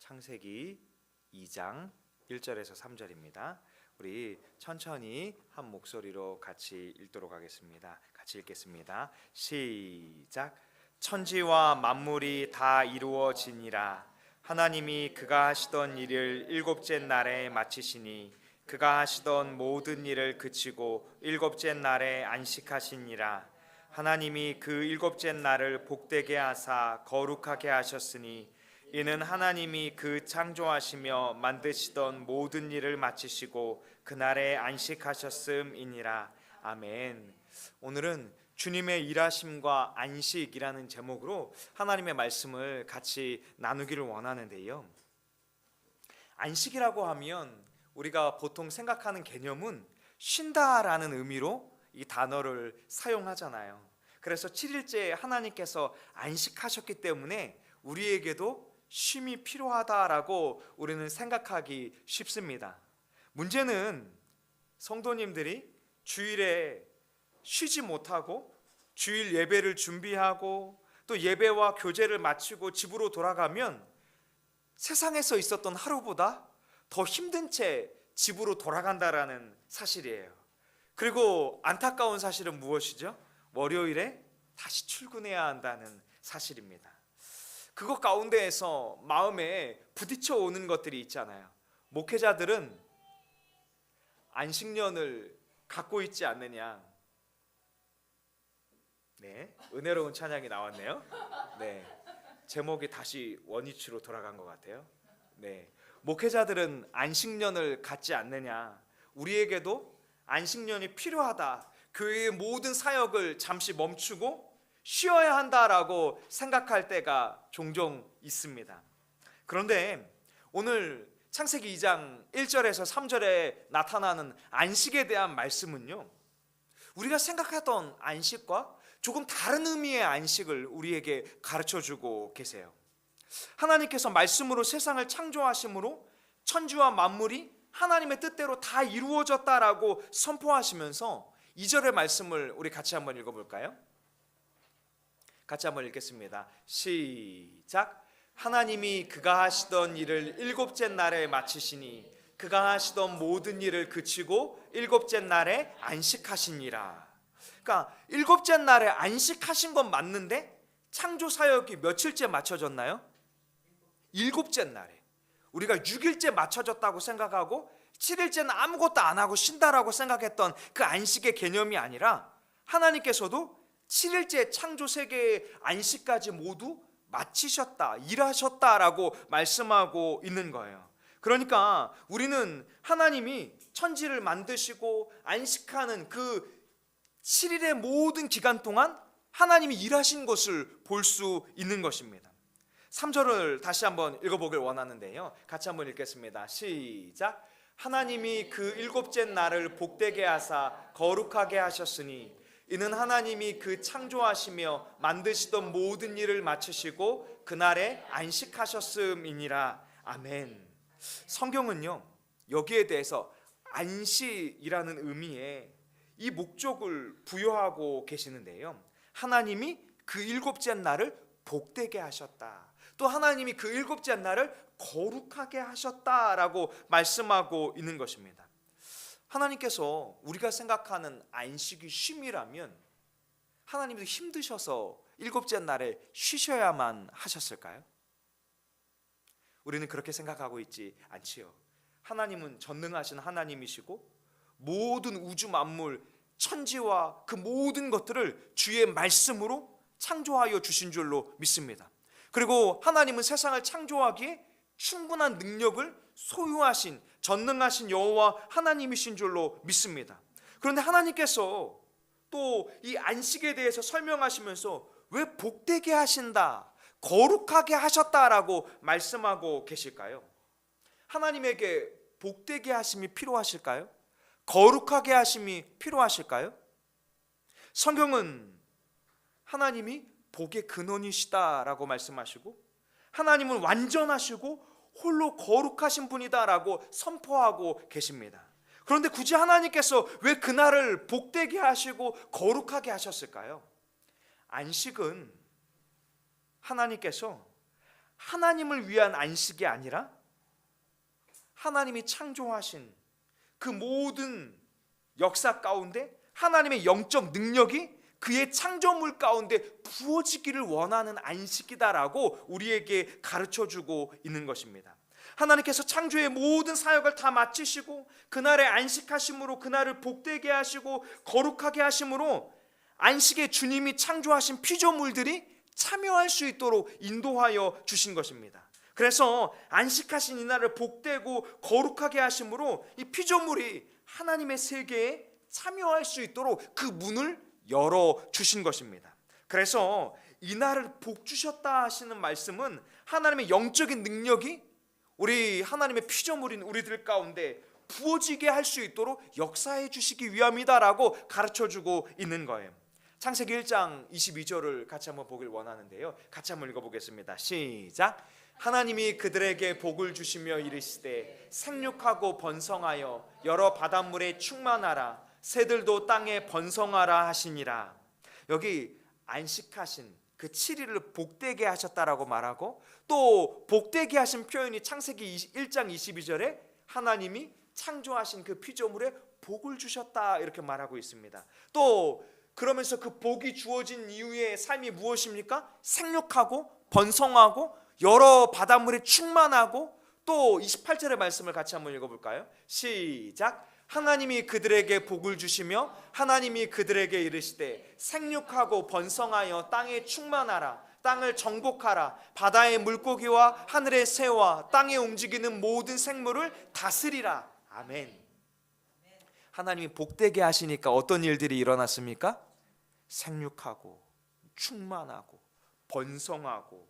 창세기 2장 1절에서 3절입니다. 우리 천천히 한 목소리로 같이 읽도록 하겠습니다. 같이 읽겠습니다. 시작. 천지와 만물이 다 이루어지니라. 하나님이 그가 하시던 일을 일곱째 날에 마치시니 그가 하시던 모든 일을 그치고 일곱째 날에 안식하시니라. 하나님이 그 일곱째 날을 복되게 하사 거룩하게 하셨으니 이는 하나님이 그 창조하시며 만드시던 모든 일을 마치시고 그날에 안식하셨음이니라. 아멘. 오늘은 주님의 일하심과 안식이라는 제목으로 하나님의 말씀을 같이 나누기를 원하는데요. 안식이라고 하면 우리가 보통 생각하는 개념은 쉰다라는 의미로 이 단어를 사용하잖아요. 그래서 7일째 하나님께서 안식하셨기 때문에 우리에게도 쉼이 필요하다라고 우리는 생각하기 쉽습니다. 문제는 성도님들이 주일에 쉬지 못하고 주일 예배를 준비하고 또 예배와 교제를 마치고 집으로 돌아가면 세상에서 있었던 하루보다 더 힘든 채 집으로 돌아간다라는 사실이에요. 그리고 안타까운 사실은 무엇이죠? 월요일에 다시 출근해야 한다는 사실입니다. 그것 가운데에서 마음에 부딪혀 오는 것들이 있잖아요. 목회자들은 안식년을 갖고 있지 않느냐. 네, 은혜로운 찬양이 나왔네요. 네, 제목이 다시 원위치로 돌아간 것 같아요. 네, 목회자들은 안식년을 갖지 않느냐. 우리에게도 안식년이 필요하다. 교회의 모든 사역을 잠시 멈추고 쉬어야 한다라고 생각할 때가 종종 있습니다. 그런데 오늘 창세기 2장 1절에서 3절에 나타나는 안식에 대한 말씀은요, 우리가 생각했던 안식과 조금 다른 의미의 안식을 우리에게 가르쳐주고 계세요. 하나님께서 말씀으로 세상을 창조하심으로 천지와 만물이 하나님의 뜻대로 다 이루어졌다라고 선포하시면서 2절의 말씀을 우리 같이 한번 읽어볼까요? 같이 한번 읽겠습니다. 시작. 하나님이 그가 하시던 일을 일곱째 날에 마치시니 그가 하시던 모든 일을 그치고 일곱째 날에 안식하시니라. 그러니까 일곱째 날에 안식하신 건 맞는데 창조 사역이 며칠째 맞춰졌나요? 일곱째 날에. 우리가 6일째 맞춰졌다고 생각하고 7일째는 아무것도 안 하고 쉰다라고 생각했던 그 안식의 개념이 아니라 하나님께서도 7일째 창조 세계의 안식까지 모두 마치셨다, 일하셨다라고 말씀하고 있는 거예요. 그러니까 우리는 하나님이 천지를 만드시고 안식하는 그 7일의 모든 기간 동안 하나님이 일하신 것을 볼 수 있는 것입니다. 3절을 다시 한번 읽어보길 원하는데요. 같이 한번 읽겠습니다. 시작. 하나님이 그 일곱째 날을 복되게 하사 거룩하게 하셨으니 이는 하나님이 그 창조하시며 만드시던 모든 일을 마치시고 그날에 안식하셨음이니라. 아멘. 성경은요, 여기에 대해서 안식이라는 의미에 이 목적을 부여하고 계시는데요, 하나님이 그 일곱째 날을 복되게 하셨다, 또 하나님이 그 일곱째 날을 거룩하게 하셨다라고 말씀하고 있는 것입니다. 하나님께서 우리가 생각하는 안식이 쉼이라면 하나님도 힘드셔서 일곱째 날에 쉬셔야만 하셨을까요? 우리는 그렇게 생각하고 있지 않지요. 하나님은 전능하신 하나님이시고 모든 우주 만물 천지와 그 모든 것들을 주의 말씀으로 창조하여 주신 줄로 믿습니다. 그리고 하나님은 세상을 창조하기에 충분한 능력을 소유하신 전능하신 여호와 하나님이신 줄로 믿습니다. 그런데 하나님께서 또 이 안식에 대해서 설명하시면서 왜 복되게 하신다, 거룩하게 하셨다라고 말씀하고 계실까요? 하나님에게 복되게 하심이 필요하실까요? 거룩하게 하심이 필요하실까요? 성경은 하나님이 복의 근원이시다라고 말씀하시고 하나님은 완전하시고 홀로 거룩하신 분이다라고 선포하고 계십니다. 그런데 굳이 하나님께서 왜 그날을 복되게 하시고 거룩하게 하셨을까요? 안식은 하나님께서 하나님을 위한 안식이 아니라 하나님이 창조하신 그 모든 역사 가운데 하나님의 영적 능력이 그의 창조물 가운데 부어지기를 원하는 안식이다라고 우리에게 가르쳐주고 있는 것입니다. 하나님께서 창조의 모든 사역을 다 마치시고 그날에 안식하심으로 그날을 복되게 하시고 거룩하게 하심으로 안식에 주님이 창조하신 피조물들이 참여할 수 있도록 인도하여 주신 것입니다. 그래서 안식하신 이날을 복되고 거룩하게 하심으로 이 피조물이 하나님의 세계에 참여할 수 있도록 그 문을 열어주신 것입니다. 그래서 이날을 복 주셨다 하시는 말씀은 하나님의 영적인 능력이 우리 하나님의 피조물인 우리들 가운데 부어지게 할 수 있도록 역사해 주시기 위함이다라고 가르쳐주고 있는 거예요. 창세기 1장 22절을 같이 한번 보길 원하는데요, 같이 한번 읽어보겠습니다. 시작. 하나님이 그들에게 복을 주시며 이르시되 생육하고 번성하여 여러 바닷물에 충만하라, 새들도 땅에 번성하라 하시니라. 여기 안식하신 그 7일을 복되게 하셨다라고 말하고, 또 복되게 하신 표현이 창세기 1장 22절에 하나님이 창조하신 그 피조물에 복을 주셨다 이렇게 말하고 있습니다. 또 그러면서 그 복이 주어진 이후의 삶이 무엇입니까? 생육하고 번성하고 여러 바닷물에 충만하고, 또 28절의 말씀을 같이 한번 읽어볼까요? 시작. 하나님이 그들에게 복을 주시며 하나님이 그들에게 이르시되 생육하고 번성하여 땅에 충만하라, 땅을 정복하라, 바다의 물고기와 하늘의 새와 땅에 움직이는 모든 생물을 다스리라. 아멘. 하나님이 복되게 하시니까 어떤 일들이 일어났습니까? 생육하고 충만하고 번성하고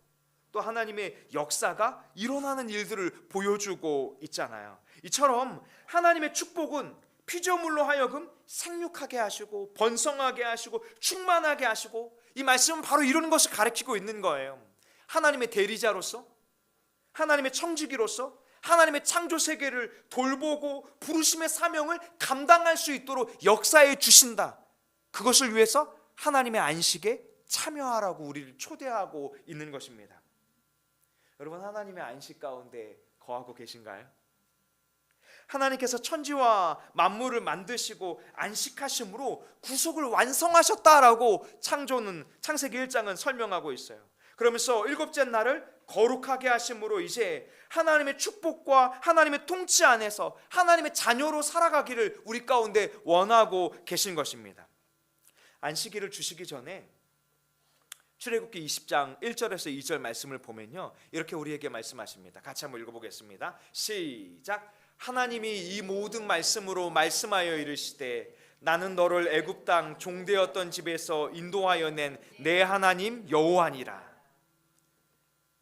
또 하나님의 역사가 일어나는 일들을 보여주고 있잖아요. 이처럼 하나님의 축복은 피조물로 하여금 생육하게 하시고 번성하게 하시고 충만하게 하시고, 이 말씀은 바로 이런 것을 가르치고 있는 거예요. 하나님의 대리자로서, 하나님의 청지기로서 하나님의 창조 세계를 돌보고 부르심의 사명을 감당할 수 있도록 역사해 주신다. 그것을 위해서 하나님의 안식에 참여하라고 우리를 초대하고 있는 것입니다. 여러분, 하나님의 안식 가운데 거하고 계신가요? 하나님께서 천지와 만물을 만드시고 안식하심으로 구속을 완성하셨다라고 창조는 창세기 1장은 설명하고 있어요. 그러면서 일곱째 날을 거룩하게 하심으로 이제 하나님의 축복과 하나님의 통치 안에서 하나님의 자녀로 살아가기를 우리 가운데 원하고 계신 것입니다. 안식일을 주시기 전에 출애굽기 20장 1절에서 2절 말씀을 보면요, 이렇게 우리에게 말씀하십니다. 같이 한번 읽어보겠습니다. 시작. 하나님이 이 모든 말씀으로 말씀하여 이르시되 나는 너를 애굽 땅 종되었던 집에서 인도하여 낸 내 하나님 여호와니라.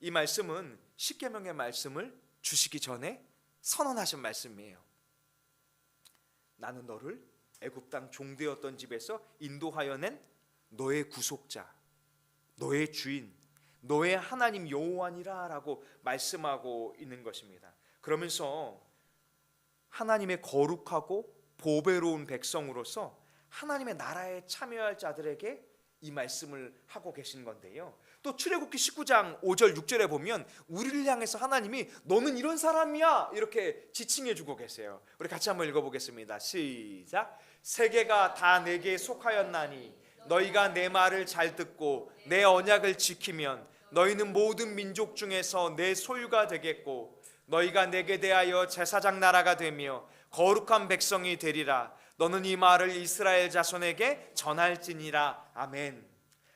이 말씀은 십계명의 말씀을 주시기 전에 선언하신 말씀이에요. 나는 너를 애굽 땅 종되었던 집에서 인도하여 낸 너의 구속자, 너의 주인, 너의 하나님 여호와니라라고 말씀하고 있는 것입니다. 그러면서 하나님의 거룩하고 보배로운 백성으로서 하나님의 나라에 참여할 자들에게 이 말씀을 하고 계신 건데요, 또 출애굽기 19장 5절 6절에 보면 우리를 향해서 하나님이 너는 이런 사람이야 이렇게 지칭해 주고 계세요. 우리 같이 한번 읽어보겠습니다. 시작. 세계가 다 내게 속하였나니 너희가 내 말을 잘 듣고 내 언약을 지키면 너희는 모든 민족 중에서 내 소유가 되겠고 너희가 내게 대하여 제사장 나라가 되며 거룩한 백성이 되리라. 너는 이 말을 이스라엘 자손에게 전할지니라. 아멘.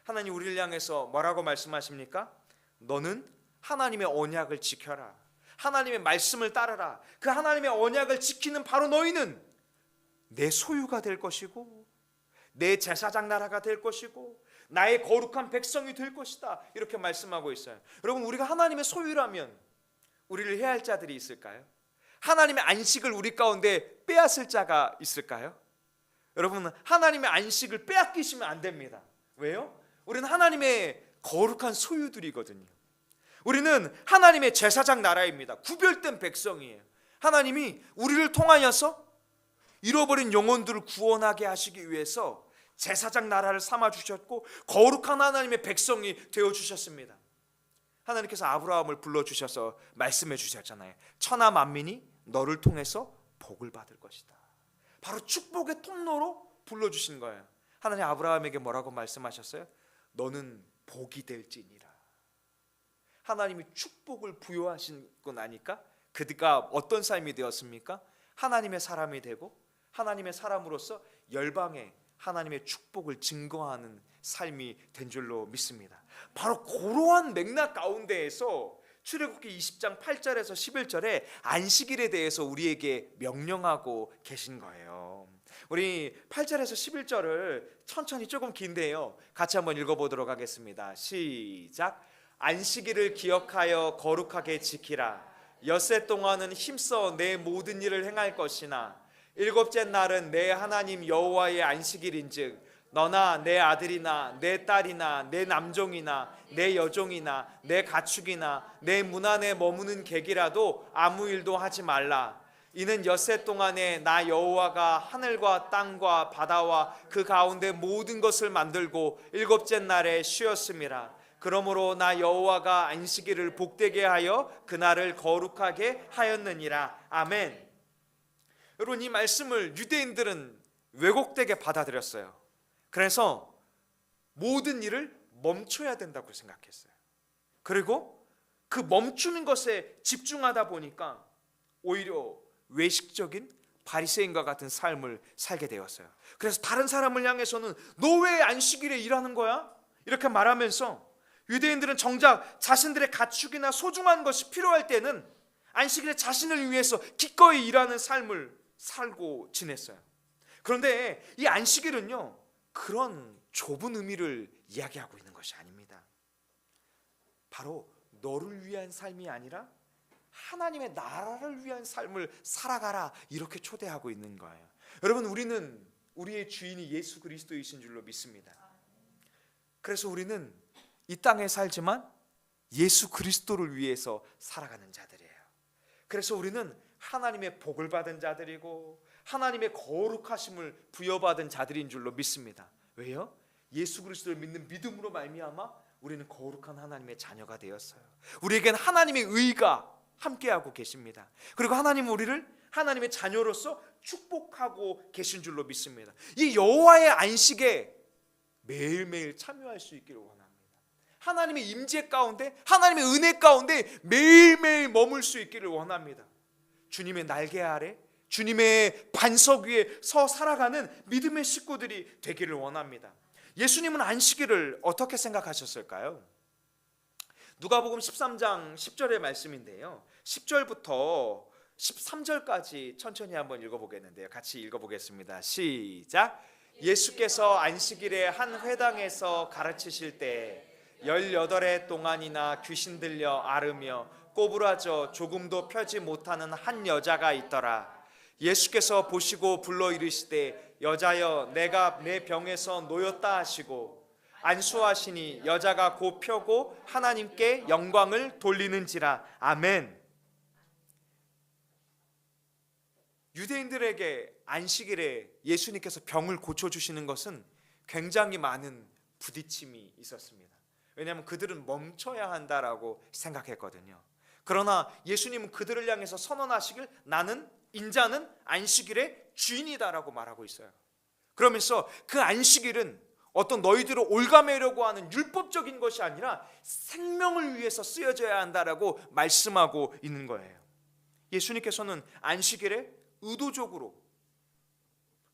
하나님 우리를 향해서 뭐라고 말씀하십니까? 너는 하나님의 언약을 지켜라. 하나님의 말씀을 따르라. 그 하나님의 언약을 지키는 바로 너희는 내 소유가 될 것이고 내 제사장 나라가 될 것이고 나의 거룩한 백성이 될 것이다. 이렇게 말씀하고 있어요. 여러분, 우리가 하나님의 소유라면 우리를 해야 할 자들이 있을까요? 하나님의 안식을 우리 가운데 빼앗을 자가 있을까요? 여러분, 하나님의 안식을 빼앗기시면 안 됩니다. 왜요? 우리는 하나님의 거룩한 소유들이거든요. 우리는 하나님의 제사장 나라입니다. 구별된 백성이에요. 하나님이 우리를 통하여서 잃어버린 영혼들을 구원하게 하시기 위해서 제사장 나라를 삼아 주셨고 거룩한 하나님의 백성이 되어 주셨습니다. 하나님께서 아브라함을 불러주셔서 말씀해 주셨잖아요. 천하 만민이 너를 통해서 복을 받을 것이다. 바로 축복의 통로로 불러주신 거예요. 하나님 아브라함에게 뭐라고 말씀하셨어요? 너는 복이 될지니라. 하나님이 축복을 부여하시고 나니까 그가 어떤 삶이 되었습니까? 하나님의 사람이 되고 하나님의 사람으로서 열방에 하나님의 축복을 증거하는 삶이 된 줄로 믿습니다. 바로 그러한 맥락 가운데에서 출애굽기 20장 8절에서 11절에 안식일에 대해서 우리에게 명령하고 계신 거예요. 우리 8절에서 11절을 천천히, 조금 긴데요, 같이 한번 읽어보도록 하겠습니다. 시작. 안식일을 기억하여 거룩하게 지키라. 엿새 동안은 힘써 내 모든 일을 행할 것이나 일곱째 날은 내 하나님 여호와의 안식일인즉 너나 내 아들이나 내 딸이나 내 남종이나 내 여종이나 내 가축이나 내 문 안에 머무는 객이라도 아무 일도 하지 말라. 이는 엿새 동안에 나 여호와가 하늘과 땅과 바다와 그 가운데 모든 것을 만들고 일곱째 날에 쉬었음이라. 그러므로 나 여호와가 안식일을 복되게 하여 그날을 거룩하게 하였느니라. 아멘. 여러분, 이 말씀을 유대인들은 왜곡되게 받아들였어요. 그래서 모든 일을 멈춰야 된다고 생각했어요. 그리고 그 멈추는 것에 집중하다 보니까 오히려 외식적인 바리새인과 같은 삶을 살게 되었어요. 그래서 다른 사람을 향해서는 너 왜 안식일에 일하는 거야? 이렇게 말하면서 유대인들은 정작 자신들의 가축이나 소중한 것이 필요할 때는 안식일에 자신을 위해서 기꺼이 일하는 삶을 살고 지냈어요. 그런데 이 안식일은요, 그런 좁은 의미를 이야기하고 있는 것이 아닙니다. 바로 너를 위한 삶이 아니라 하나님의 나라를 위한 삶을 살아가라, 이렇게 초대하고 있는 거예요. 여러분, 우리는 우리의 주인이 예수 그리스도이신 줄로 믿습니다. 그래서 우리는 이 땅에 살지만 예수 그리스도를 위해서 살아가는 자들이에요. 그래서 우리는 하나님의 복을 받은 자들이고 하나님의 거룩하심을 부여받은 자들인 줄로 믿습니다. 왜요? 예수 그리스도를 믿는 믿음으로 말미암아 우리는 거룩한 하나님의 자녀가 되었어요. 우리에겐 하나님의 의가 함께하고 계십니다. 그리고 하나님은 우리를 하나님의 자녀로서 축복하고 계신 줄로 믿습니다. 이 여호와의 안식에 매일매일 참여할 수 있기를 원합니다. 하나님의 임재 가운데, 하나님의 은혜 가운데 매일매일 머물 수 있기를 원합니다. 주님의 날개 아래, 주님의 반석 위에 서 살아가는 믿음의 식구들이 되기를 원합니다. 예수님은 안식일을 어떻게 생각하셨을까요? 누가복음 13장 10절의 말씀인데요, 10절부터 13절까지 천천히 한번 읽어보겠는데요, 같이 읽어보겠습니다. 시작. 예수께서 안식일에 한 회당에서 가르치실 때 18해 동안이나 귀신 들려 앓으며 꼬부라져 조금도 펴지 못하는 한 여자가 있더라. 예수께서 보시고 불러 이르시되 여자여 내가 내 병에서 놓였다 하시고 안수하시니 여자가 곧 펴고 하나님께 영광을 돌리는지라. 아멘. 유대인들에게 안식일에 예수님께서 병을 고쳐주시는 것은 굉장히 많은 부딪힘이 있었습니다. 왜냐하면 그들은 멈춰야 한다라고 생각했거든요. 그러나 예수님은 그들을 향해서 선언하시길 나는, 인자는 안식일의 주인이다라고 말하고 있어요. 그러면서 그 안식일은 어떤 너희들을 올가매려고 하는 율법적인 것이 아니라 생명을 위해서 쓰여져야 한다라고 말씀하고 있는 거예요. 예수님께서는 안식일에 의도적으로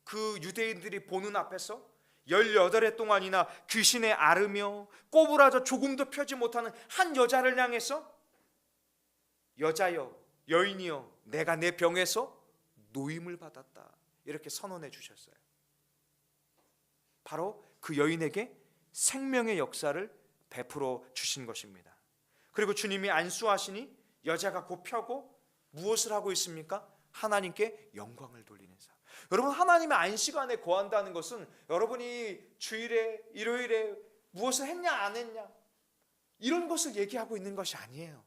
그 유대인들이 보는 앞에서 18해 동안이나 귀신에 앓으며 꼬부라져 조금도 펴지 못하는 한 여자를 향해서 여자여, 여인이여, 내가 내 병에서 노임을 받았다, 이렇게 선언해 주셨어요. 바로 그 여인에게 생명의 역사를 베풀어 주신 것입니다. 그리고 주님이 안수하시니 여자가 곧 펴고 무엇을 하고 있습니까? 하나님께 영광을 돌리는 삶. 여러분, 하나님의 안식안에 거한다는 것은 여러분이 주일에, 일요일에 무엇을 했냐 안 했냐 이런 것을 얘기하고 있는 것이 아니에요.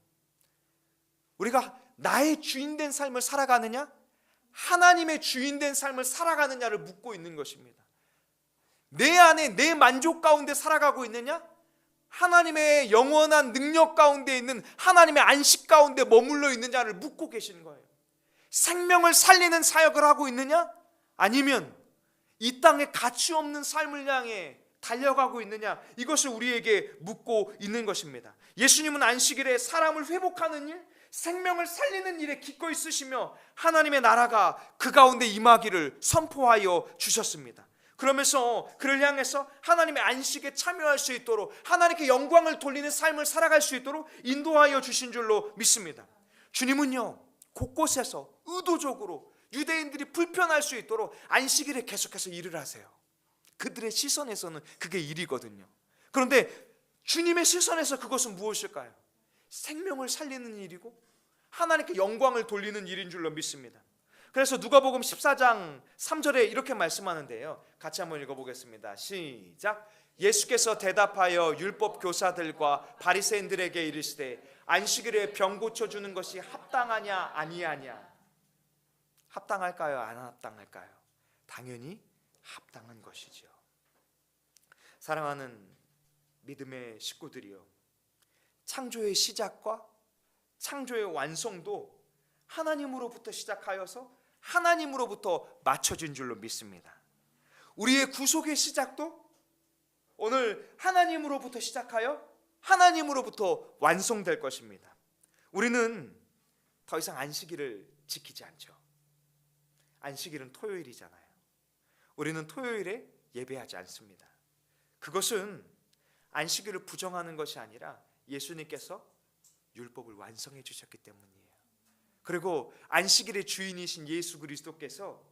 우리가 나의 주인된 삶을 살아가느냐, 하나님의 주인된 삶을 살아가느냐를 묻고 있는 것입니다. 내 안에 내 만족 가운데 살아가고 있느냐, 하나님의 영원한 능력 가운데 있는 하나님의 안식 가운데 머물러 있느냐를 묻고 계시는 거예요. 생명을 살리는 사역을 하고 있느냐? 아니면 이 땅에 가치 없는 삶을 향해 달려가고 있느냐? 이것을 우리에게 묻고 있는 것입니다. 예수님은 안식일에 사람을 회복하는 일, 생명을 살리는 일에 기꺼이 쓰시며 하나님의 나라가 그 가운데 임하기를 선포하여 주셨습니다. 그러면서 그를 향해서 하나님의 안식에 참여할 수 있도록, 하나님께 영광을 돌리는 삶을 살아갈 수 있도록 인도하여 주신 줄로 믿습니다. 주님은요, 곳곳에서 의도적으로 유대인들이 불편할 수 있도록 안식일에 계속해서 일을 하세요. 그들의 시선에서는 그게 일이거든요. 그런데 주님의 시선에서 그것은 무엇일까요? 생명을 살리는 일이고 하나님께 영광을 돌리는 일인 줄로 믿습니다. 그래서 누가복음 14장 3절에 이렇게 말씀하는데요, 같이 한번 읽어보겠습니다. 시작. 예수께서 대답하여 율법 교사들과 바리새인들에게 이르시되 안식일에 병 고쳐주는 것이 합당하냐 아니하냐. 합당할까요? 안 합당할까요? 당연히 합당한 것이죠. 사랑하는 믿음의 식구들이요, 창조의 시작과 창조의 완성도 하나님으로부터 시작하여서 하나님으로부터 맞춰진 줄로 믿습니다. 우리의 구속의 시작도 오늘 하나님으로부터 시작하여 하나님으로부터 완성될 것입니다. 우리는 더 이상 안식일을 지키지 않죠. 안식일은 토요일이잖아요. 우리는 토요일에 예배하지 않습니다. 그것은 안식일을 부정하는 것이 아니라 예수님께서 율법을 완성해 주셨기 때문이에요. 그리고 안식일의 주인이신 예수 그리스도께서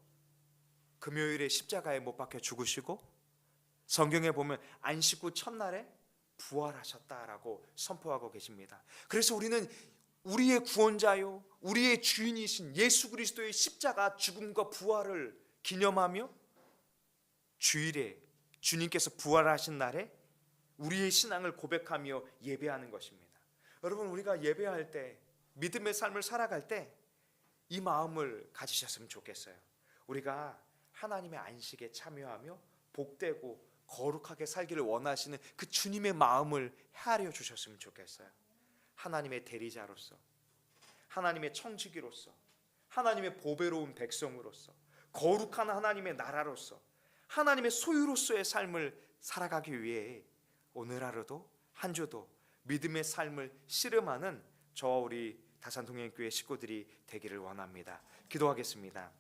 금요일에 십자가에 못 박혀 죽으시고 성경에 보면 안식 후 첫날에 부활하셨다라고 선포하고 계십니다. 그래서 우리는 우리의 구원자요, 우리의 주인이신 예수 그리스도의 십자가 죽음과 부활을 기념하며 주일에 주님께서 부활하신 날에 우리의 신앙을 고백하며 예배하는 것입니다. 여러분, 우리가 예배할 때, 믿음의 삶을 살아갈 때 이 마음을 가지셨으면 좋겠어요. 우리가 하나님의 안식에 참여하며 복되고 거룩하게 살기를 원하시는 그 주님의 마음을 헤아려 주셨으면 좋겠어요. 하나님의 대리자로서, 하나님의 청지기로서, 하나님의 보배로운 백성으로서, 거룩한 하나님의 나라로서, 하나님의 소유로서의 삶을 살아가기 위해 오늘 하루도 한 주도 믿음의 삶을 씨름하는 저와 우리 다산동행교회 식구들이 되기를 원합니다. 기도하겠습니다.